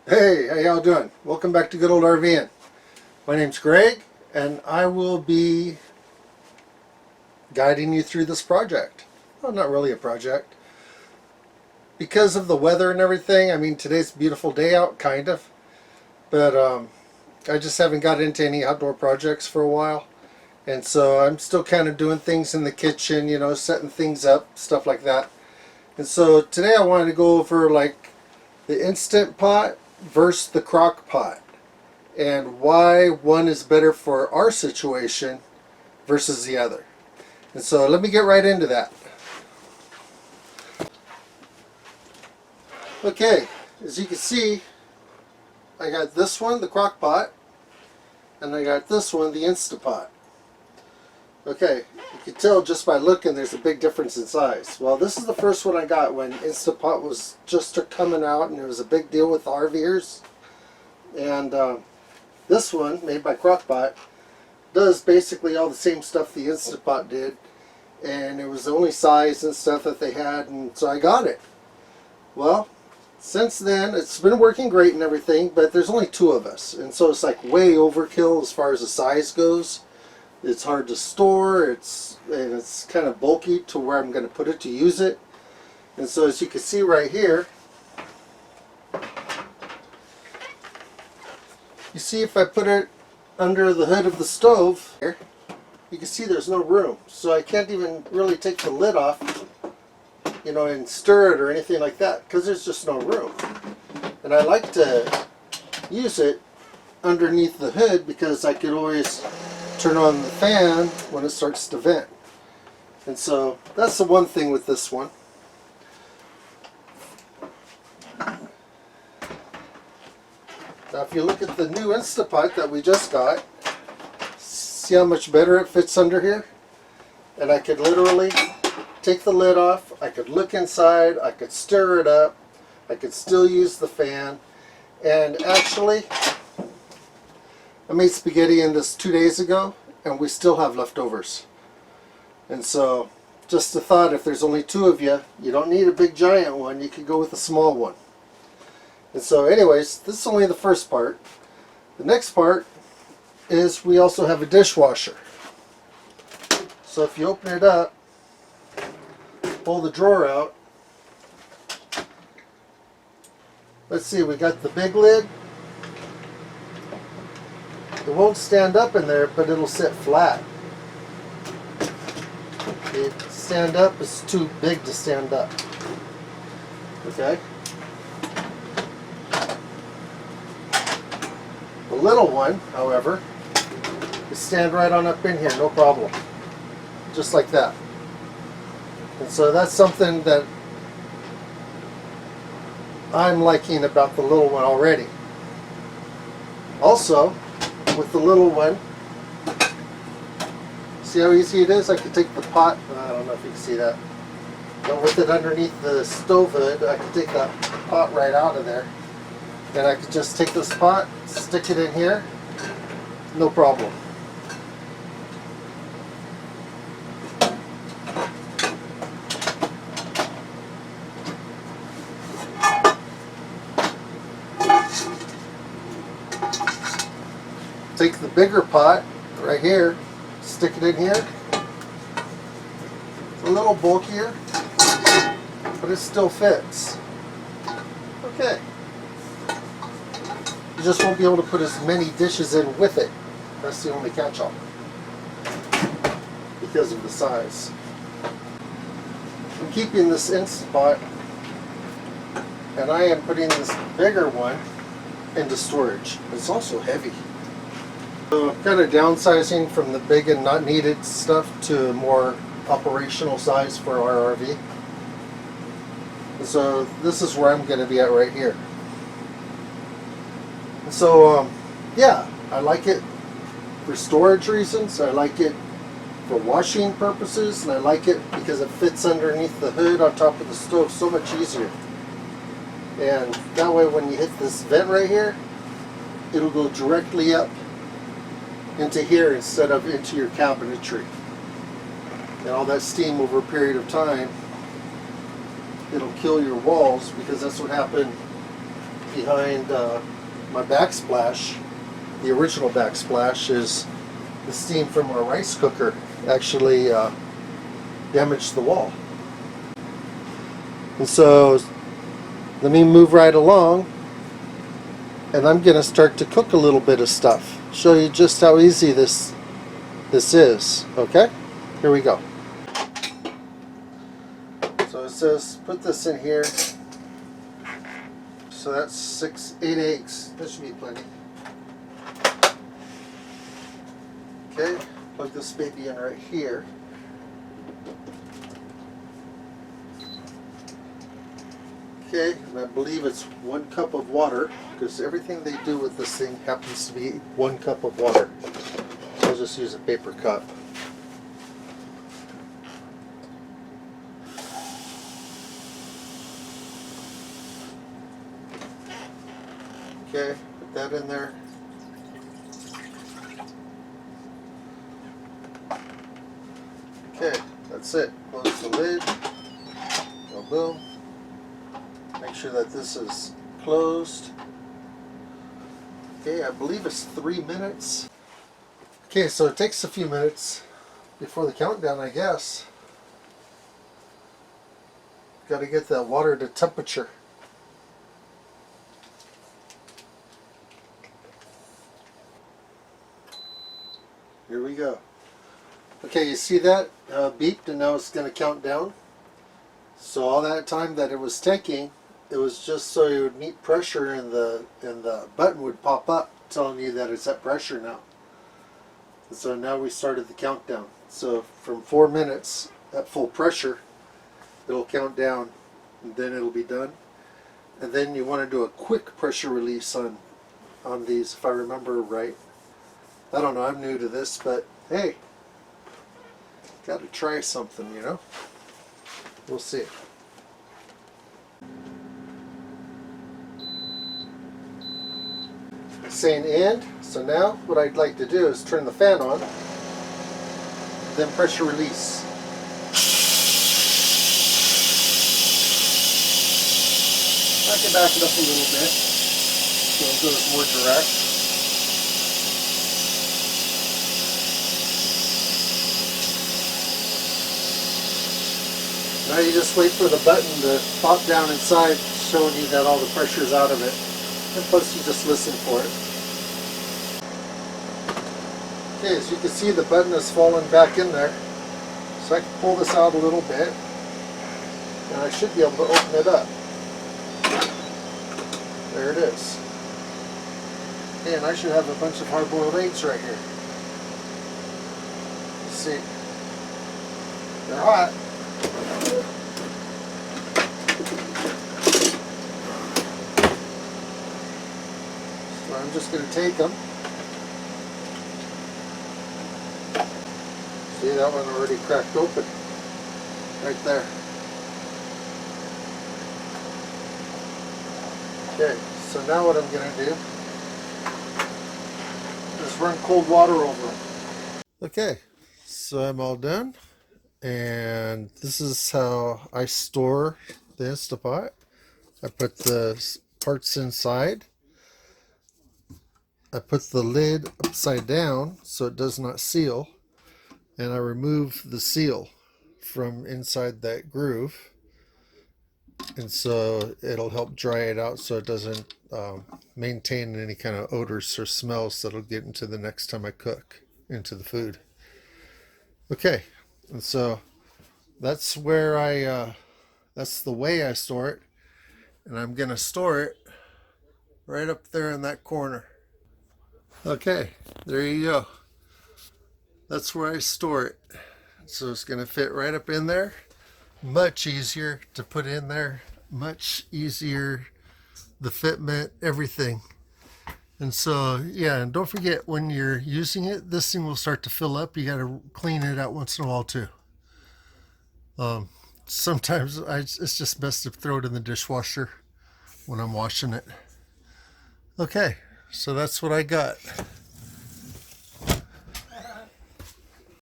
Hey, how y'all doing? Welcome back to Good Old RVing. My name's Greg, and I will be guiding you through this project. Well, not really a project. Because of the weather and everything, I mean, today's a beautiful day out, kind of. But I just haven't got into any outdoor projects for a while. And so I'm still kind of doing things in the kitchen, you know, setting things up, stuff like that. And so today I wanted to go over like the Instant Pot versus the crock pot, and why one is better for our situation versus the other. And so let me get right into that. Okay, as you can see, I got this one, the crock pot, and I got this one, the Instant Pot. Okay, you can tell just by looking there's a big difference in size. Well, this is the first one I got when Instant Pot was just coming out, and it was a big deal with RVers. And this one, made by Crockpot, does basically all the same stuff the Instant Pot did, and it was the only size and stuff that they had, and so I got it. Well, since then it's been working great and everything, but there's only two of us, and so it's like way overkill as far as the size goes. It's hard to store, and it's kind of bulky to where I'm going to put it to use it. And so as you can see right here, you see if I put it under the hood of the stove here, you can see there's no room. So I can't even really take the lid off, you know, and stir it or anything like that, because there's just no room. And I like to use it underneath the hood because I could always turn on the fan when it starts to vent. And so that's the one thing with this one. Now if you look at the new Instant Pot that we just got, see how much better it fits under here? And I could literally take the lid off, I could look inside, I could stir it up, I could still use the fan. And actually, I made spaghetti in this 2 days ago, and we still have leftovers. And so, just a thought, if there's only two of you, you don't need a big giant one, you could go with a small one. And so anyways, this is only the first part. The next part is we also have a dishwasher. So if you open it up, pull the drawer out, let's see, we got the big lid. It won't stand up in there, but it'll sit flat. The stand up is too big to stand up. Okay? The little one, however, is stand right on up in here, no problem. Just like that. And so that's something that I'm liking about the little one already. Also, with the little one, see how easy it is? I can take the pot, I don't know if you can see that, but with it underneath the stove hood, I can take that pot right out of there. And I could just take this pot, stick it in here, no problem. Take the bigger pot right here, stick it in here. It's a little bulkier, but it still fits. Okay. You just won't be able to put as many dishes in with it. That's the only catch-all, because of the size. I'm keeping this Instant Pot, and I am putting this bigger one into storage. It's also heavy. So I'm kind of downsizing from the big and not needed stuff to a more operational size for our RV. And so this is where I'm going to be at right here. And so yeah, I like it for storage reasons. I like it for washing purposes, and I like it because it fits underneath the hood on top of the stove so much easier. And that way when you hit this vent right here, it'll go directly up into here instead of into your cabinetry. And all that steam over a period of time, it'll kill your walls, because that's what happened behind my backsplash, the original backsplash, is the steam from our rice cooker actually damaged the wall. And so let me move right along, and I'm going to start to cook a little bit of stuff. Show you just how easy this is. Okay? Here we go. So it says put this in here. So that's 8 eggs. That should be plenty. Okay, plug this baby in right here. Okay, and I believe it's 1 cup of water, because everything they do with this thing happens to be 1 cup of water. So I'll just use a paper cup. Okay, put that in there. Okay, that's it. Close the lid. Go boom. Make sure that this is closed. Okay, I believe it's 3 minutes. Okay, so it takes a few minutes before the countdown, I guess. Got to get that water to temperature. Here we go. Okay, you see that beeped, and now it's going to count down. So all that time that it was taking, it was just so you would meet pressure, and the button would pop up telling you that it's at pressure now. And so now we started the countdown. So from 4 minutes at full pressure, it'll count down, and then it'll be done. And then you want to do a quick pressure release on these, if I remember right. I don't know, I'm new to this, but hey, got to try something, you know? We'll see. It's saying end, so now what I'd like to do is turn the fan on, then pressure release. I can back it up a little bit so it goes more direct. Now you just wait for the button to pop down inside, showing you that all the pressure is out of it. And plus you just listen for it. Okay, as you can see, the button has fallen back in there. So I can pull this out a little bit, and I should be able to open it up. There it is. Okay, and I should have a bunch of hard-boiled eggs right here. Let's see. They're hot. So I'm just going to take them. See, that one already cracked open. Right there. Okay, so now what I'm going to do is run cold water over them. Okay, so I'm all done. And this is how I store the Instapot. I put the parts inside. I put the lid upside down so it does not seal. And I remove the seal from inside that groove. And so it'll help dry it out so it doesn't maintain any kind of odors or smells that'll get into the next time I cook into the food. Okay, and so that's where that's the way I store it. And I'm going to store it right up there in that corner. Okay, there you go. That's where I store it. So it's going to fit right up in there. Much easier to put in there. Much easier. The fitment, everything. And so, yeah, and don't forget when you're using it, this thing will start to fill up. You got to clean it out once in a while too. Sometimes it's just best to throw it in the dishwasher when I'm washing it. Okay, so that's what I got.